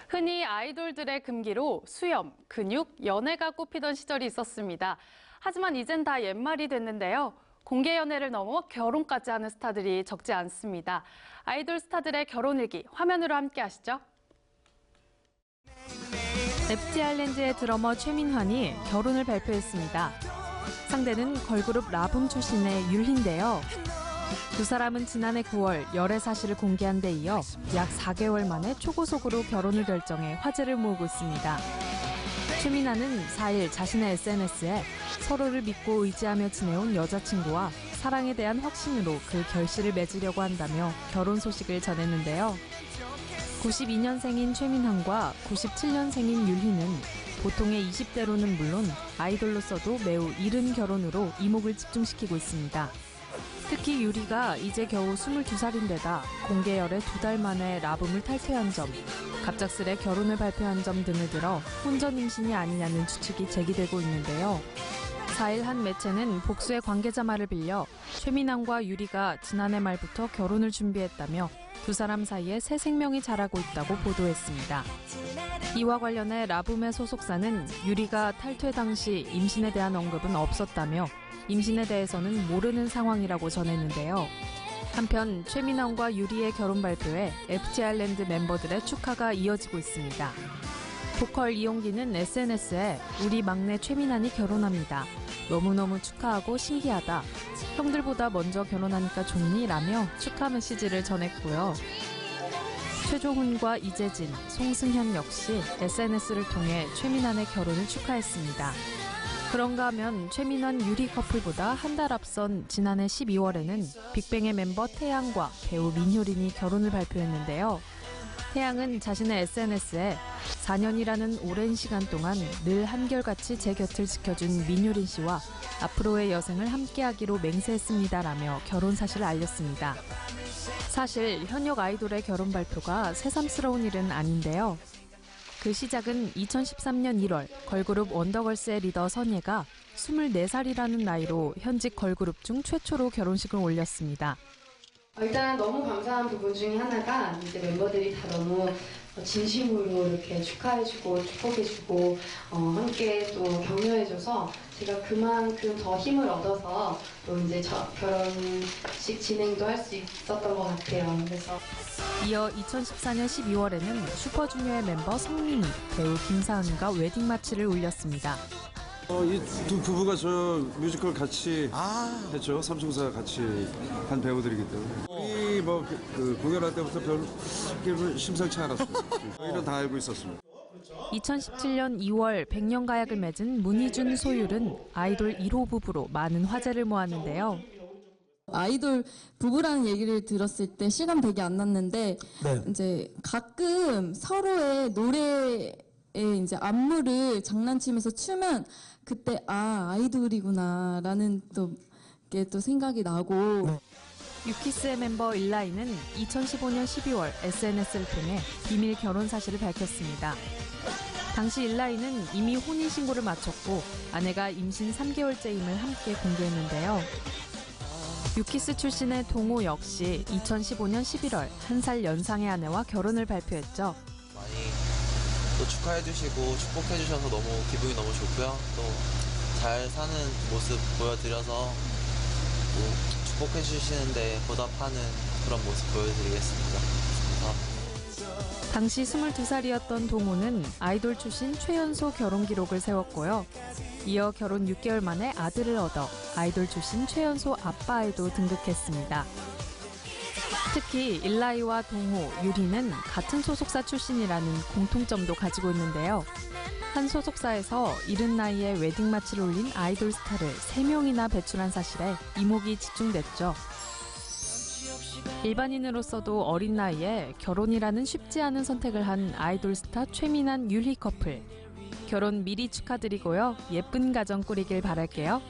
흔히 아이돌들의 금기로 수염, 근육, 연애가 꼽히던 시절이 있었습니다. 하지만 이젠 다 옛말이 됐는데요. 공개 연애를 넘어 결혼까지 하는 스타들이 적지 않습니다. 아이돌 스타들의 결혼 일기 화면으로 함께 하시죠. FT 아일랜드의 드러머 최민환이 결혼을 발표했습니다. 상대는 걸그룹 라붐 출신의 율희인데요. 두 사람은 지난해 9월 열애 사실을 공개한 데 이어 약 4개월 만에 초고속으로 결혼을 결정해 화제를 모으고 있습니다. 최민아는 4일 자신의 SNS에 서로를 믿고 의지하며 지내온 여자친구와 사랑에 대한 확신으로 그 결실을 맺으려고 한다며 결혼 소식을 전했는데요. 92년생인 최민환과 97년생인 율희는 보통의 20대로는 물론 아이돌로서도 매우 이른 결혼으로 이목을 집중시키고 있습니다. 특히 유리가 이제 겨우 22살인데다 공개 열애 2달 만에 라붐을 탈퇴한 점, 갑작스레 결혼을 발표한 점 등을 들어 혼전 임신이 아니냐는 추측이 제기되고 있는데요. 4일 한 매체는 복수의 관계자 말을 빌려 최민환과 유리가 지난해 말부터 결혼을 준비했다며 두 사람 사이에 새 생명이 자라고 있다고 보도했습니다. 이와 관련해 라붐의 소속사는 유리가 탈퇴 당시 임신에 대한 언급은 없었다며 임신에 대해서는 모르는 상황이라고 전했는데요. 한편 최민환과 유리의 결혼 발표에 FT 아일랜드 멤버들의 축하가 이어지고 있습니다. 보컬 이용기는 SNS에 우리 막내 최민환이 결혼합니다. 너무너무 축하하고 신기하다. 형들보다 먼저 결혼하니까 좋니? 라며 축하 메시지를 전했고요. 최종훈과 이재진, 송승현 역시 SNS를 통해 최민환의 결혼을 축하했습니다. 그런가 하면 최민환 유리 커플보다 한 달 앞선 지난해 12월에는 빅뱅의 멤버 태양과 배우 민효린이 결혼을 발표했는데요. 태양은 자신의 SNS에 4년이라는 오랜 시간 동안 늘 한결같이 제 곁을 지켜준 민효린 씨와 앞으로의 여생을 함께하기로 맹세했습니다라며 결혼 사실을 알렸습니다. 사실 현역 아이돌의 결혼 발표가 새삼스러운 일은 아닌데요. 그 시작은 2013년 1월 걸그룹 원더걸스의 리더 선예가 24살이라는 나이로 현직 걸그룹 중 최초로 결혼식을 올렸습니다. 일단 너무 감사한 부분 중에 하나가 이제 멤버들이 다 너무 진심으로 이렇게 축하해주고 축복해주고 함께 또 격려해줘서 제가 그만큼 더 힘을 얻어서 또 이제 결혼식 진행도 할 수 있었던 것 같아요. 그래서 이어 2014년 12월에는 슈퍼주니어의 멤버 성민이, 배우 김사은과 웨딩 마치를 올렸습니다. 이 두 부부가 저 뮤지컬 같이 했죠. 삼총사 같이 한 배우들이기 때문에 우리 그 공연할 때부터 별 심상치 않았습니다. 저희는 다 알고 있었습니다. 2017년 2월 100년 가약을 맺은 문희준, 소율은 아이돌 1호 부부로 많은 화제를 모았는데요. 아이돌 부부라는 얘기를 들었을 때 실감 되게 안 났는데 이제 가끔 서로의 노래에 이제 안무를 장난치면서 추면 그때 아이돌이구나라는 또 생각이 나고. 유키스의 멤버 일라이는 2015년 12월 SNS를 통해 비밀 결혼 사실을 밝혔습니다. 당시 일라이는 이미 혼인신고를 마쳤고 아내가 임신 3개월째임을 함께 공개했는데요. 유키스 출신의 동호 역시 2015년 11월 1살 연상의 아내와 결혼을 발표했죠. 많이 또 축하해주시고 축복해주셔서 너무 기분이 너무 좋고요. 또 잘 사는 모습 보여드려서 또 축복해주시는데 보답하는 그런 모습 보여드리겠습니다. 감사합니다. 당시 22살이었던 동호는 아이돌 출신 최연소 결혼 기록을 세웠고요. 이어 결혼 6개월 만에 아들을 얻어 아이돌 출신 최연소 아빠에도 등극했습니다. 특히 일라이와 동호, 유리는 같은 소속사 출신이라는 공통점도 가지고 있는데요. 한 소속사에서 이른 나이에 웨딩 마치를 올린 아이돌 스타를 3명이나 배출한 사실에 이목이 집중됐죠. 일반인으로서도 어린 나이에 결혼이라는 쉽지 않은 선택을 한 아이돌 스타 최민환, 율희 커플. 결혼 미리 축하드리고요. 예쁜 가정 꾸리길 바랄게요.